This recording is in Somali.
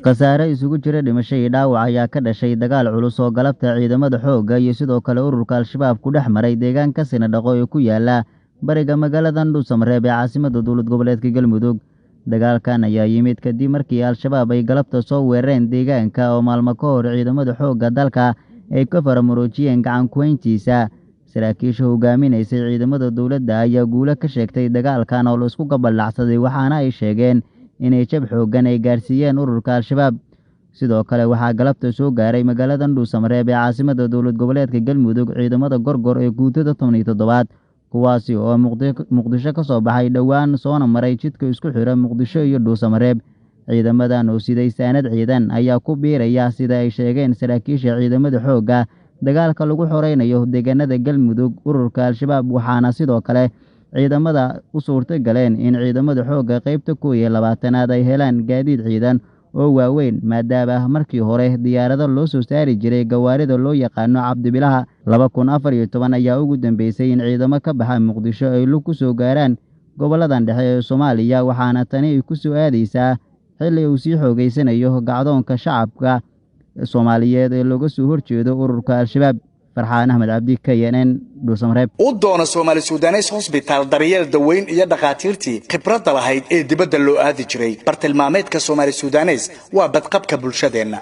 khasaare isugu jira dhimasho iyo dhaawac ayaa ka dhashay dagaal culus oo galabta ciidamada xoogga iyo sidoo kale ururka al-shabaab ku dhex maray deegaanka Sinadhaqo ee ku yaala bariga magaalada Dhuusamareeb ee caasimadda dowlad goboleedka Galmudug. Dagaalkan ayaa yimid kadib markii al-shabaab ay galabta soo weerareen deegaanka oo maalmo ka hor ciidamada xoogga dalka ay ka faramuroojiyeen gacan ku hayntiisa. Saraakiisha hogaaminaysay ciidamada dowladda ayaa guulo ka sheegtay dagaalkan oo la isku gabaldhacsaday, waxaana ay sheegeen inay jab xooggan ay gaarsiiyeen ururka al-shabaab. Sidoo kale waxaa galabta soo gaaray magaalada Dhuusamareeb ee caasimadda dowlad goboleedka Galmudug ciidamada gorgor ee guutada 17aad, kuwaasi oo Muqdisho ka soo baxay dhowaan soona maray jidka isku xira Muqdisho iyo Dhuusamareeb. Ciidamadan oo siday saanad ciidan ayaa ku biiraya sida ay sheegeen saraakiisha ciidamada xoogga dagaalka lagu xoreynayo deegaanada Galmudug ururka al-shabaab, waxaana sidoo kale ciidamada u suurtageleen in ciidamada xoogga qaybta 21aad ay helaan gaadiid ciidan oo waaweyn, maadaama markii hore diyaarado loo soo saari jiray gawaarida loo yaqaano cabdibilaha. 2014 ayaa ugu dambeysay in ciidamo ka baxa Muqdisho ay lug ku soo gaaraan goboladan dhexe ee Soomaaliya, waxaana tani ay ku soo aadaysaa xilli uu sii xoogeysanayo gacdoonka shacabka Soomaaliyeed ee looga soo horjeedo ururka al-shabaab. Farxaan Ahmed Cabdi, KNN, Dhuusamareeb. u doona Soomaali Suudanes Hospital daryeel daweyn iyo dhaqaatiirtii khibradda lahayd ee dibadda loo aadi jiray. Bartilmaameedka Soomaali Suudanes waa badqabka bulshadeena.